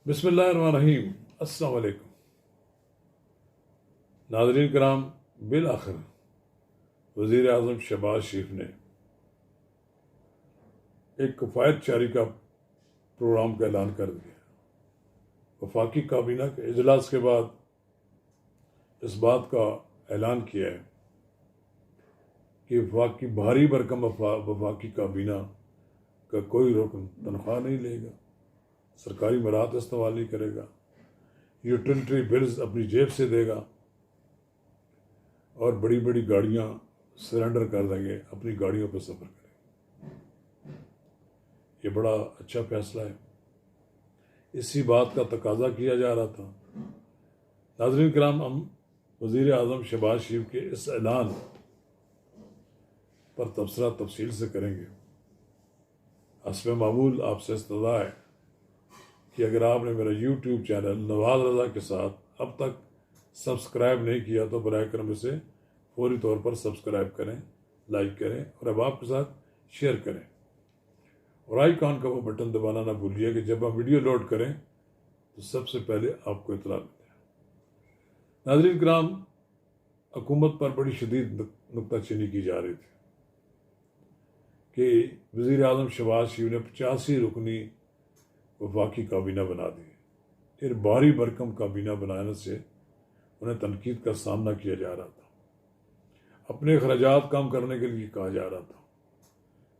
بسم اللہ الرحمن الرحیم۔ السلام علیکم ناظرین کرام، بالآخر وزیر اعظم شہباز شریف نے ایک کفایت چاری کا پروگرام کا اعلان کر دیا۔ وفاقی کابینہ کے اجلاس کے بعد اس بات کا اعلان کیا ہے کہ وفاقی بھاری بھرکم وفاقی کابینہ کا کوئی رکن تنخواہ نہیں لے گا، سرکاری مراحت استعمال نہیں کرے گا، یوٹیلیٹری بلز اپنی جیب سے دے گا اور بڑی بڑی گاڑیاں سرنڈر کر دیں گے، اپنی گاڑیوں پہ سفر کریں گے۔ یہ بڑا اچھا فیصلہ ہے، اسی بات کا تقاضا کیا جا رہا تھا۔ ناظرین کرام، ہم وزیر اعظم شہباز شریف کے اس اعلان پر تبصرہ تفصیل سے کریں گے۔ حسب معمول آپ سے استدعا ہے کہ اگر آپ نے میرا یوٹیوب چینل نواز رضا کے ساتھ اب تک سبسکرائب نہیں کیا تو براہ کرم اسے فوری طور پر سبسکرائب کریں، لائک کریں اور اب آپ کے ساتھ شیئر کریں، اور آئیکن کا وہ بٹن دبانا نہ بھولیے کہ جب ہم ویڈیو لوڈ کریں تو سب سے پہلے آپ کو اطلاع ملے۔ ناظرین کرام، حکومت پر بڑی شدید نکتہ چینی کی جا رہی تھی کہ وزیر اعظم شہباز شریف نے 85 رکنی وفاقی کابینہ بنا دی۔ پھر بھاری بھرکم کابینہ بنانے سے انہیں تنقید کا سامنا کیا جا رہا تھا، اپنے اخراجات کم کرنے کے لیے کہا جا رہا تھا،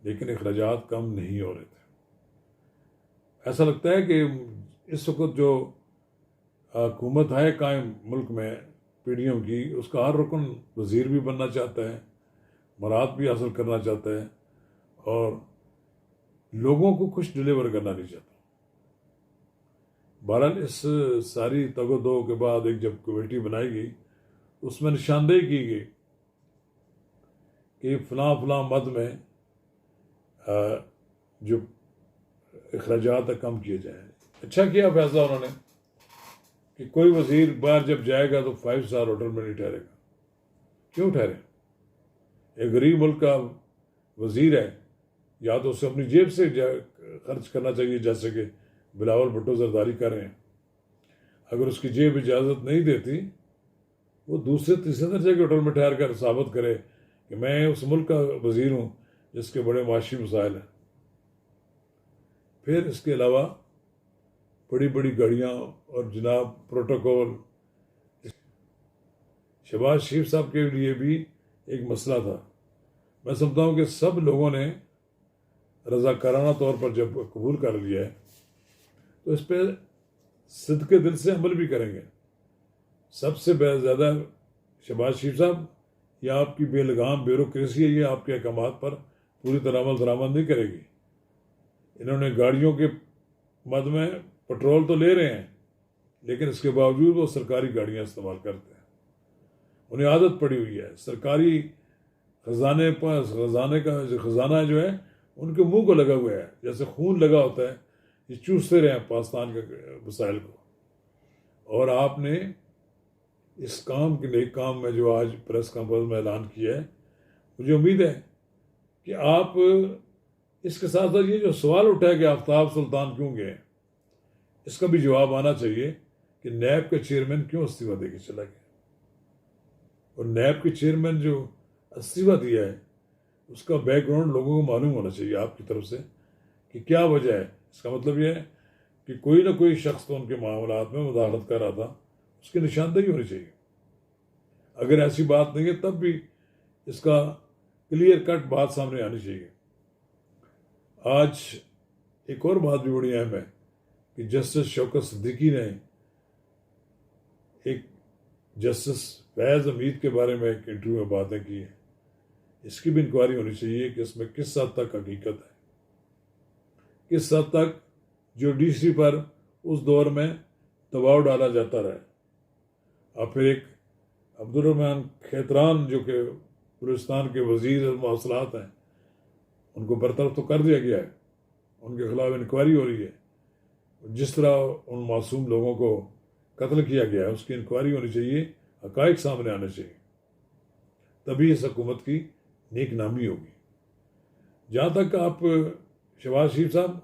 لیکن اخراجات کم نہیں ہو رہے تھے۔ ایسا لگتا ہے کہ اس وقت جو حکومت ہے قائم ملک میں پی ڈی ایم کی، اس کا ہر رکن وزیر بھی بننا چاہتا ہے، مراحت بھی حاصل کرنا چاہتا ہے اور لوگوں کو کچھ ڈلیور کرنا نہیں چاہتا۔ بہرحال اس ساری تگ و دو کے بعد ایک جب کمیٹی بنائی گئی، اس میں نشاندہی کی گئی کہ فلاں فلاں مد میں جو اخراجات کم کیے جائیں۔ اچھا کیا فیصلہ انہوں نے کہ کوئی وزیر باہر جب جائے گا تو 5 اسٹار ہوٹل میں نہیں ٹھہرے گا۔ کیوں ٹھہرے؟ ایک غریب ملک کا وزیر ہے، یا تو اسے اپنی جیب سے خرچ کرنا چاہیے، جیسے کہ بلاول بھٹو زرداری کر رہے ہیں۔ اگر اس کی جیب اجازت نہیں دیتی، وہ دوسرے تیسرے درجے کے ہوٹل میں ٹھہر کر ثابت کرے کہ میں اس ملک کا وزیر ہوں جس کے بڑے معاشی مسائل ہیں۔ پھر اس کے علاوہ بڑی بڑی گاڑیاں اور جناب پروٹوکول، شہباز شریف صاحب کے لیے بھی ایک مسئلہ تھا۔ میں سمجھتا ہوں کہ سب لوگوں نے رضاکارانہ طور پر جب قبول کر لیا ہے تو اس پہ صدقے دل سے عمل بھی کریں گے۔ سب سے زیادہ شہباز شریف صاحب، یہ آپ کی بے لگام بیوروکریسی ہے، یہ آپ کے احکامات پر پوری طرح عمل درآمد نہیں کرے گی۔ انہوں نے گاڑیوں کے مد میں پٹرول تو لے رہے ہیں، لیکن اس کے باوجود وہ سرکاری گاڑیاں استعمال کرتے ہیں۔ انہیں عادت پڑی ہوئی ہے، سرکاری خزانہ جو ہے ان کے منہ کو لگا ہوا ہے، جیسے خون لگا ہوتا ہے، یہ چوستے رہے ہیں پاکستان کے وسائل کو۔ اور آپ نے اس کام کے نیک کام میں جو آج پریس کانفرنس میں اعلان کیا ہے، مجھے امید ہے کہ آپ اس کے ساتھ ساتھ یہ جو سوال اٹھا ہے کہ آفتاب سلطان کیوں گئے، اس کا بھی جواب آنا چاہیے کہ نیب کا چیئرمین کیوں استعفیٰ دے کے چلا گیا، اور نیب کے چیئرمین جو استعفیٰ دیا ہے اس کا بیک گراؤنڈ لوگوں کو معلوم ہونا چاہیے آپ کی طرف سے کہ کیا وجہ ہے۔ اس کا مطلب یہ ہے کہ کوئی نہ کوئی شخص تو ان کے معاملات میں مداخلت کر رہا تھا، اس کی نشاندہی ہونی چاہیے۔ اگر ایسی بات نہیں ہے تب بھی اس کا کلیئر کٹ بات سامنے آنی چاہیے۔ آج ایک اور بات بھی بڑی اہم ہے کہ جسٹس شوکت صدیقی نے ایک جسٹس فیض حمید کے بارے میں ایک انٹرویو میں باتیں کی ہیں۔ اس کی بھی انکوائری ہونی چاہیے کہ اس میں کس حد تک حقیقت ہے، کس حد تک جوڈیشری پر اس دور میں دباؤ ڈالا جاتا رہا۔ اور پھر ایک عبدالرحمن کھیتران جو کہ بلوچستان کے وزیر مواصلات ہیں، ان کو برطرف تو کر دیا گیا ہے، ان کے خلاف انکوائری ہو رہی ہے۔ جس طرح ان معصوم لوگوں کو قتل کیا گیا ہے اس کی انکوائری ہونی چاہیے، حقائق سامنے آنے چاہیے، تبھی اس حکومت کی نیک نامی ہوگی۔ جہاں تک آپ شہباز شریف صاحب،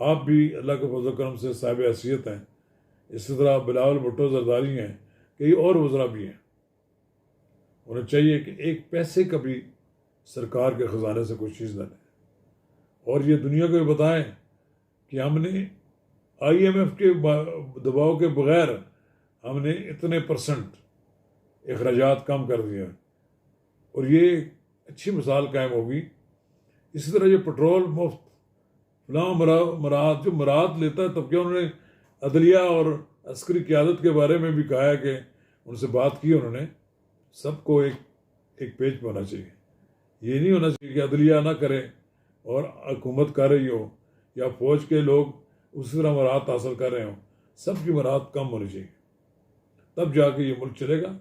آپ بھی اللہ کے فضل و کرم سے صاحب حیثیت ہیں، اسی طرح بلاول بھٹو زرداری ہیں، کئی اور وزراء بھی ہیں. انہیں چاہیے کہ ایک پیسے کا بھی سرکار کے خزانے سے کوئی چیز نہ لیں، اور یہ دنیا کو بھی بتائیں کہ ہم نے IMF کے دباؤ کے بغیر ہم نے اتنے % اخراجات کم کر دیے ہیں، اور یہ اچھی مثال قائم ہوگی. اسی طرح یہ پٹرول مفت فلاں مراد جو مراد لیتا ہے، تب کہ انہوں نے عدلیہ اور عسکری قیادت کے بارے میں بھی کہا ہے کہ ان سے بات کی انہوں نے. سب کو ایک پیج پہ ہونا چاہیے. یہ نہیں ہونا چاہیے کہ عدلیہ نہ کرے اور حکومت کر رہی ہو یا فوج کے لوگ اسی طرح مراد حاصل کر رہے ہوں. سب کی مراد کم ہونی چاہیے، تب جا کے یہ ملک چلے گا.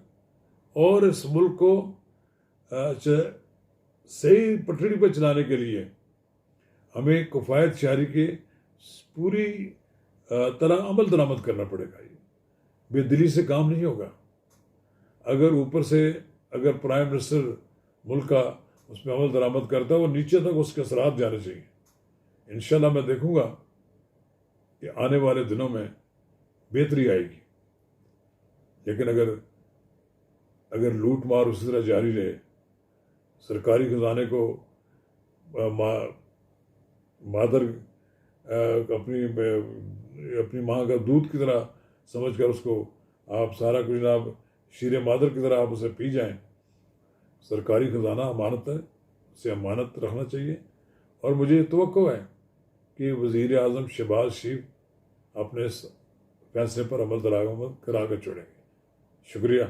اور اس ملک کو صحیح پٹڑی پہ چلانے کے لیے ہمیں کفایت شہری کے پوری طرح عمل درآمد کرنا پڑے گا. یہ بے دلی سے کام نہیں ہوگا. اگر اوپر سے اگر پرائم منسٹر ملک کا اس پہ عمل درآمد کرتا ہے، وہ نیچے تک اس کے اثرات جانے چاہیے. انشاءاللہ میں دیکھوں گا کہ آنے والے دنوں میں بہتری آئے گی. لیکن اگر لوٹ مار اسی طرح جاری رہے، سرکاری خزانے کو مادر اپنی ماں کا دودھ کی طرح سمجھ کر اس کو آپ سارا کچھ جناب شیر مادر کی طرح آپ اسے پی جائیں. سرکاری خزانہ امانت ہے، اسے امانت رکھنا چاہیے. اور مجھے توقع ہے کہ وزیر اعظم شہباز شریف اپنے اس فیصلے پر عمل درآمد کرا کر چھوڑیں گے. شکریہ.